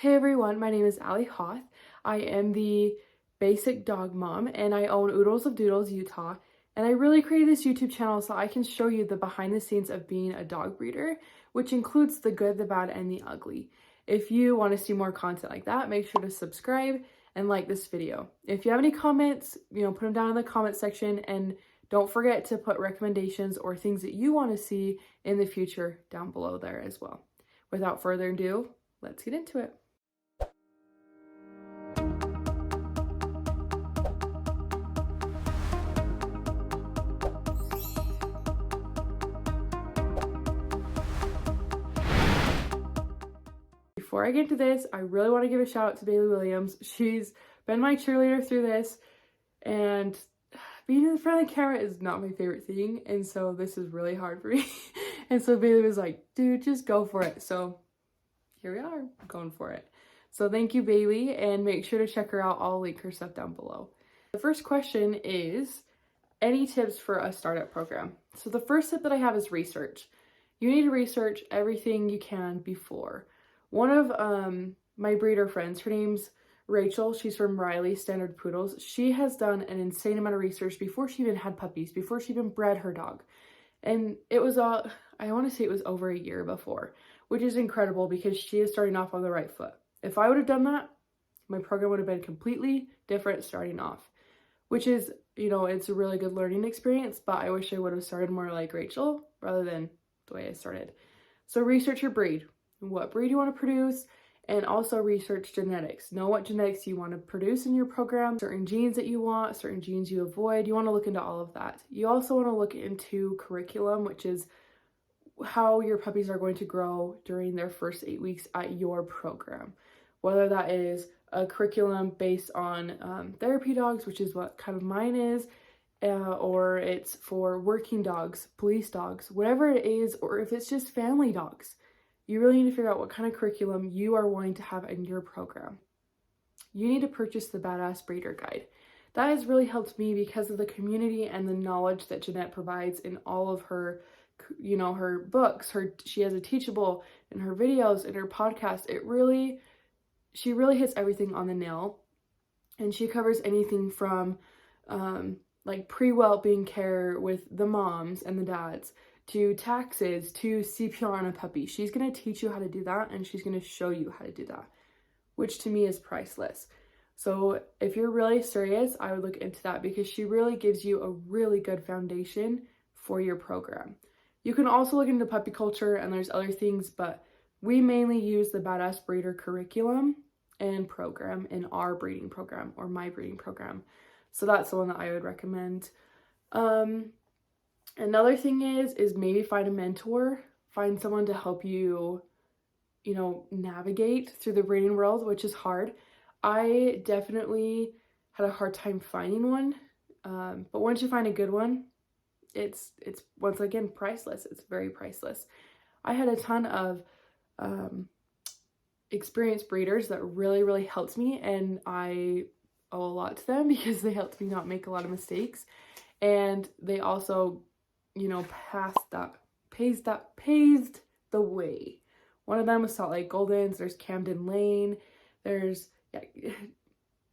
Hey everyone, my name is Allie Hoth. I am the basic dog mom and I own Oodles of Doodles Utah. And I really created this YouTube channel so I can show you the behind the scenes of being a dog breeder, which includes the good, the bad, and the ugly. If you want to see more content like that, make sure to subscribe and like this video. If you have any comments, put them down in the comment section, and don't forget to put recommendations or things that you want to see in the future down below there as well. Without further ado, let's get into it. Before I get into this, I really want to give a shout out to Bailey Williams. She's been my cheerleader through this, and being in front of the camera is not my favorite thing, and so this is really hard for me. And so Bailey was like, dude, just go for it. So here we are, going for it. So thank you, Bailey, and make sure to check her out. I'll link her stuff down below. The first question is, any tips for a startup program? So the first tip that I have is research. You need to research everything you can before. One of my breeder friends, her name's Rachel, she's from Riley Standard Poodles. She has done an insane amount of research before she even had puppies, before she even bred her dog. And it was I want to say it was over a year before, which is incredible because she is starting off on the right foot. If I would have done that, my program would have been completely different starting off, which is, it's a really good learning experience, but I wish I would have started more like Rachel rather than the way I started. So research your breed. What breed you want to produce, and also research genetics. Know what genetics you want to produce in your program, certain genes that you want, certain genes you avoid. You want to look into all of that. You also want to look into curriculum, which is how your puppies are going to grow during their first 8 weeks at your program. Whether that is a curriculum based on therapy dogs, which is what kind of mine is, or it's for working dogs, police dogs, whatever it is, or if it's just family dogs. You really need to figure out what kind of curriculum you are wanting to have in your program. You need to purchase the Badass Breeder Guide. That has really helped me because of the community and the knowledge that Jeanette provides in all of her, her books. She has a Teachable in her videos, in her podcast. She really hits everything on the nail, and she covers anything from like pre-whelping care with the moms and the dads, to taxes, to CPR on a puppy. She's going to teach you how to do that, and she's going to show you how to do that, which to me is priceless. So if you're really serious, I would look into that because she really gives you a really good foundation for your program. You can also look into puppy culture, and there's other things, but we mainly use the Badass Breeder curriculum and program in our breeding program, or my breeding program. So that's the one that I would recommend. Another thing is maybe find a mentor, find someone to help you, navigate through the breeding world, which is hard. I definitely had a hard time finding one, but once you find a good one, it's once again priceless. It's very priceless. I had a ton of experienced breeders that really helped me, and I owe a lot to them because they helped me not make a lot of mistakes, and they also paved the way. One of them was Salt Lake Goldens. There's Camden Lane.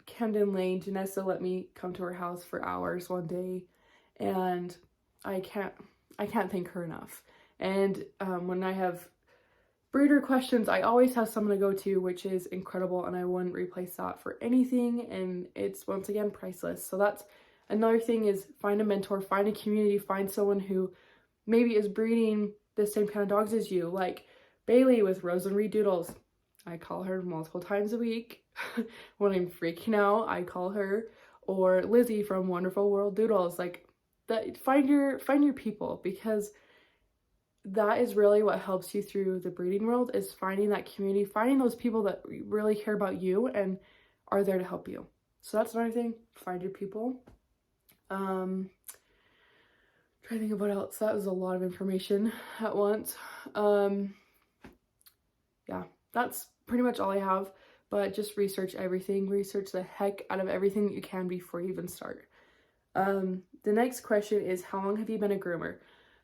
Camden Lane. Janessa let me come to her house for hours one day, and I can't thank her enough. And when I have breeder questions, I always have someone to go to, which is incredible, and I wouldn't replace that for anything, and it's once again priceless. So that's another thing, is find a mentor, find a community, find someone who maybe is breeding the same kind of dogs as you, like Bailey with Rose and Reed Doodles. I call her multiple times a week. When I'm freaking out, I call her. Or Lizzie from Wonderful World Doodles. Like that, find your people, because that is really what helps you through the breeding world, is finding that community, finding those people that really care about you and are there to help you. So that's another thing, find your people. Trying to think of what else. That was a lot of information at once. Yeah, that's pretty much all I have, but just research everything. Research the heck out of everything that you can before you even start. The next question is, how long have you been a groomer?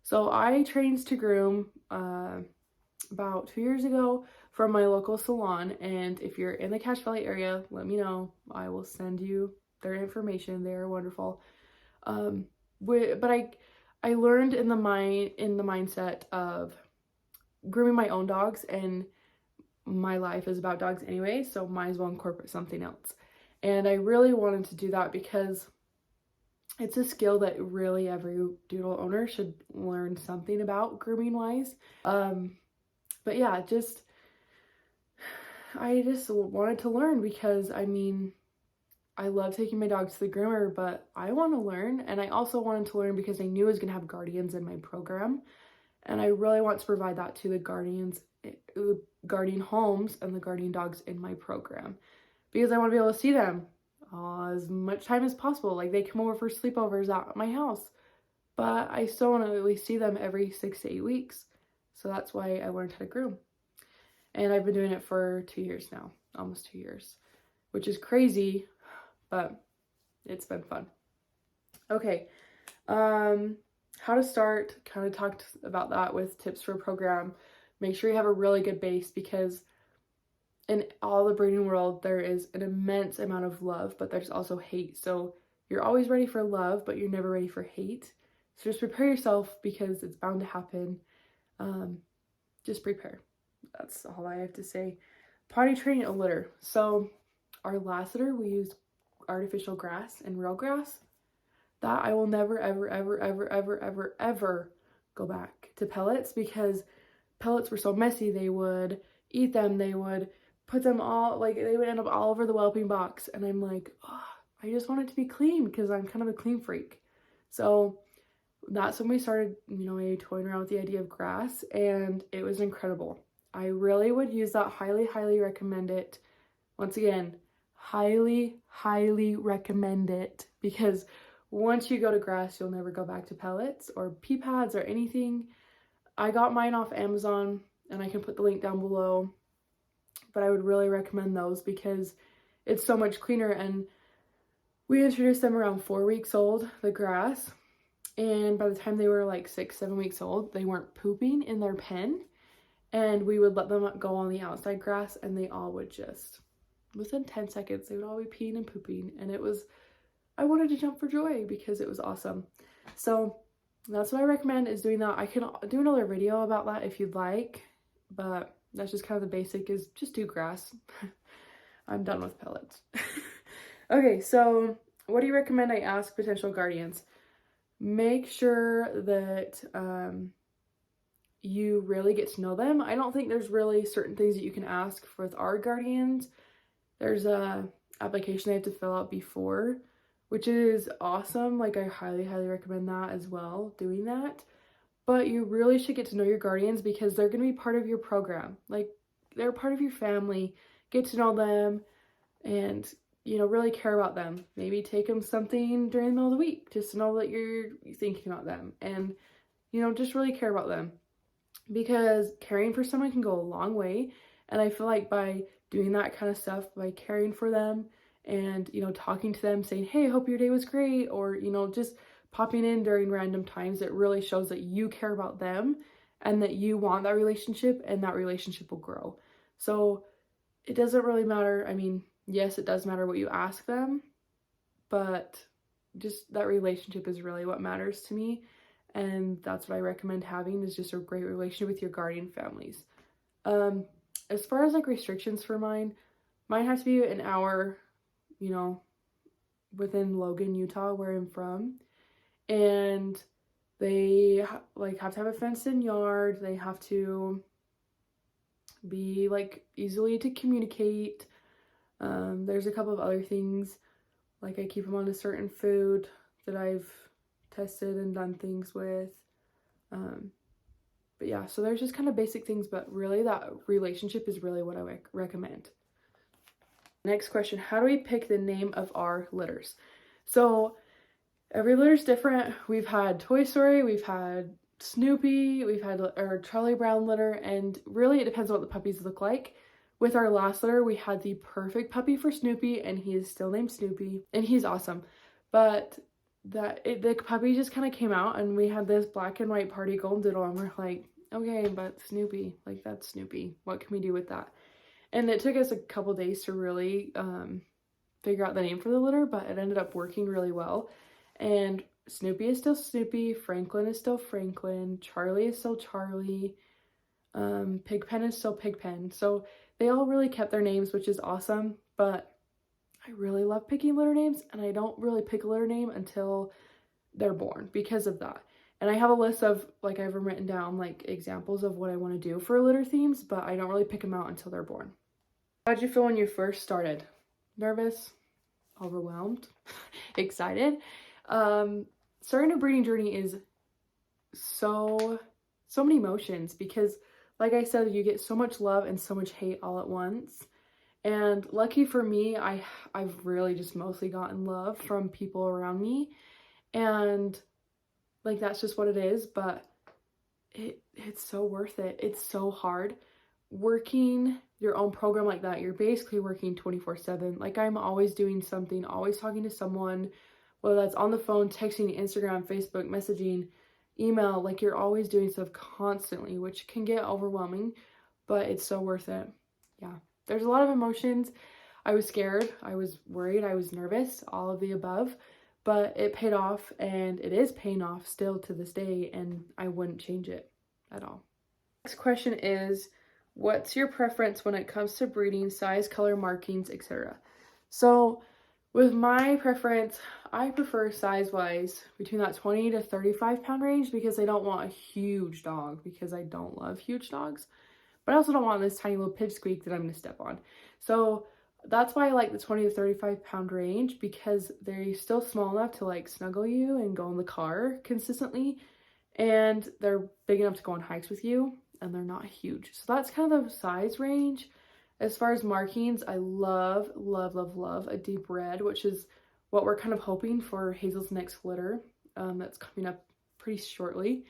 So I trained to groom about 2 years ago, from my local salon. And if you're in the Cache Valley area, let me know. I will send you their information. They're wonderful. But I learned in the mindset of grooming my own dogs, and my life is about dogs anyway, so might as well incorporate something else. And I really wanted to do that because it's a skill that really every doodle owner should learn something about grooming wise. But yeah, I just wanted to learn because I mean, I love taking my dogs to the groomer, but I want to learn. And I also wanted to learn because I knew I was going to have guardians in my program. And I really want to provide that to the guardian homes and the guardian dogs in my program, because I want to be able to see them as much time as possible. Like, they come over for sleepovers at my house, but I still want to at least see them every 6 to 8 weeks. So that's why I learned how to groom. And I've been doing it for 2 years now, almost 2 years, which is crazy, but it's been fun. Okay. How to start, kind of talked about that with tips for a program. Make sure you have a really good base, because in all the breeding world, there is an immense amount of love, but there's also hate. So you're always ready for love, but you're never ready for hate. So just prepare yourself, because it's bound to happen. Just prepare. That's all I have to say. Potty training a litter. So our last litter, we used artificial grass and real grass. That I will never, ever, ever, ever, ever, ever, ever go back to pellets, because pellets were so messy. They would eat them. They would put them all, like, they would end up all over the whelping box. And I'm like, oh, I just want it to be clean, because I'm kind of a clean freak. So that's when we started, toying around with the idea of grass, and it was incredible. I really would use that. Highly, highly recommend it. Once again, highly, highly recommend it, because once you go to grass, you'll never go back to pellets or pea pads or anything. I got mine off Amazon, and I can put the link down below, but I would really recommend those because it's so much cleaner. And we introduced them around 4 weeks old, the grass, and by the time they were like 6, 7 weeks old, they weren't pooping in their pen, and we would let them go on the outside grass, and they all would just, within 10 seconds, they would all be peeing and pooping, and I wanted to jump for joy because it was awesome. So that's what I recommend, is doing that. I can do another video about that if you'd like, but that's just kind of the basic, is just do grass. I'm done with pellets. Okay, so what do you recommend I ask potential guardians? Make sure that you really get to know them. I don't think there's really certain things that you can ask with our guardians. There's a application they have to fill out before, which is awesome. Like, I highly, highly recommend that as well, doing that. But you really should get to know your guardians, because they're going to be part of your program. Like, they're part of your family. Get to know them and, really care about them. Maybe take them something during the middle of the week just to know that you're thinking about them, and, just really care about them, because caring for someone can go a long way. And I feel like by doing that kind of stuff, by caring for them and, talking to them, saying, hey, hope your day was great, or, just popping in during random times, it really shows that you care about them and that you want that relationship, and that relationship will grow. So it doesn't really matter. I mean, yes, it does matter what you ask them, but just that relationship is really what matters to me. And that's what I recommend having, is just a great relationship with your guardian families. As far as like restrictions for mine has to be an hour, within Logan, Utah, where I'm from. And they have to have a fenced in yard. They have to be like easily to communicate. There's a couple of other things, like I keep them on a certain food that I've tested and done things with. But yeah, so there's just kind of basic things, but really that relationship is really what I recommend. Next question, how do we pick the name of our litters? So every litter's different. We've had Toy Story, we've had Snoopy, we've had our Charlie Brown litter, and really it depends on what the puppies look like. With our last litter, we had the perfect puppy for Snoopy, and he is still named Snoopy, and he's awesome. But the puppy just kind of came out, and we had this black and white party golden doodle, and we're like, okay, but Snoopy, like that's Snoopy. What can we do with that? And it took us a couple days to really figure out the name for the litter, but it ended up working really well. And Snoopy is still Snoopy, Franklin is still Franklin, Charlie is still Charlie, Pigpen is still Pigpen. So they all really kept their names, which is awesome, but I really love picking litter names, and I don't really pick a litter name until they're born because of that. And I have a list of, like, I've written down like examples of what I want to do for litter themes, but I don't really pick them out until they're born. How'd you feel when you first started? Nervous? Overwhelmed? Excited? Starting a breeding journey is so many emotions because, like I said, you get so much love and so much hate all at once. And lucky for me, I've really just mostly gotten love from people around me, and like that's just what it is. But it's so worth it. It's so hard working your own program like that. You're basically working 24/7. Like, I'm always doing something, always talking to someone, whether that's on the phone, texting, Instagram, Facebook, messaging, email. Like, you're always doing stuff constantly, which can get overwhelming, but it's so worth it. Yeah, there's a lot of emotions. I was scared, I was worried, I was nervous, all of the above, but it paid off, and it is paying off still to this day, and I wouldn't change it at all. Next question is, what's your preference when it comes to breeding, size, color, markings, etc.? So with my preference, I prefer size-wise between that 20 to 35 pound range because I don't want a huge dog, because I don't love huge dogs, but I also don't want this tiny little pipsqueak that I'm going to step on. So that's why I like the 20 to 35 pound range, because they're still small enough to like snuggle you and go in the car consistently, and they're big enough to go on hikes with you, and they're not huge. So that's kind of the size range. As far as markings, I love a deep red, which is what we're kind of hoping for Hazel's next litter. That's coming up pretty shortly.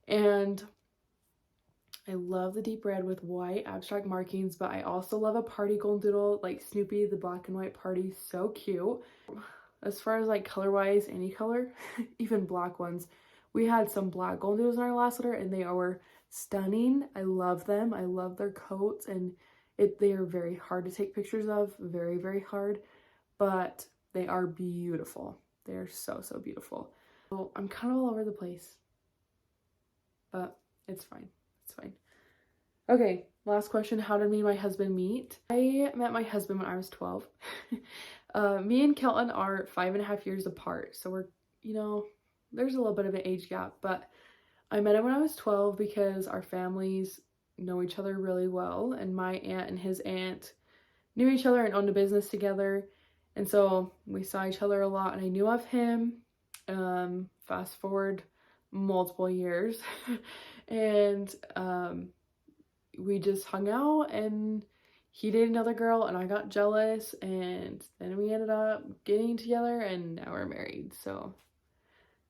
And I love the deep red with white abstract markings, but I also love a party golden doodle, like Snoopy, the black and white party, so cute. As far as like color-wise, any color, even black ones. We had some black golden doodles in our last litter, and they are stunning. I love them. I love their coats, and they are very hard to take pictures of, very hard, but they are beautiful. They are so beautiful. So I'm kind of all over the place, but it's fine. It's fine. Okay, last question. How did me and my husband meet? I met my husband when I was 12. Me and Kelton are 5.5 years apart, so we're, you know, there's a little bit of an age gap, but I met him when I was 12 because our families know each other really well, and my aunt and his aunt knew each other and owned a business together, and so we saw each other a lot, and I knew of him. Fast forward multiple years and we just hung out, and he dated another girl, and I got jealous, and then we ended up getting together, and now we're married. So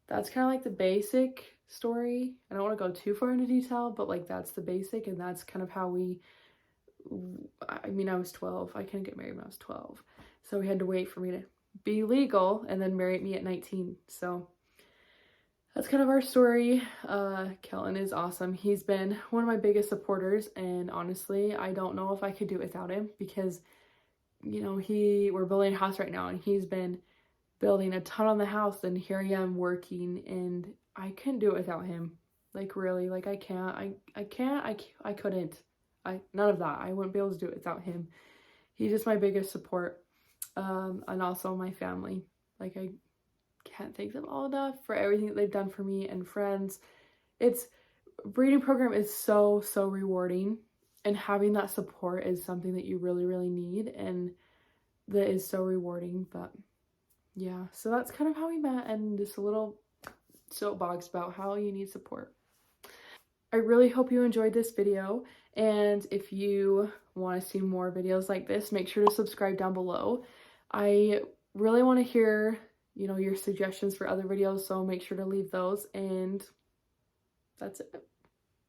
that's kind of like the basic story. I don't want to go too far into detail, but like that's the basic, and that's kind of how I mean, I was 12. I couldn't get married when I was 12. So we had to wait for me to be legal and then marry me at 19. So that's kind of our story. Kelton is awesome. He's been one of my biggest supporters, and honestly, I don't know if I could do it without him because, you know, we're building a house right now, and he's been building a ton on the house, and here I am working, and I couldn't do it without him. Like, really, like I couldn't. None of that. I wouldn't be able to do it without him. He's just my biggest support. And also my family. Like, I can't thank them all enough for everything that they've done for me, and friends. Breeding program is so rewarding, and having that support is something that you really need, and that is so rewarding. But yeah, so that's kind of how we met, and just a little soapbox about how you need support. I really hope you enjoyed this video, and if you want to see more videos like this, make sure to subscribe down below. I really want to hear, you know, your suggestions for other videos, so make sure to leave those, and that's it.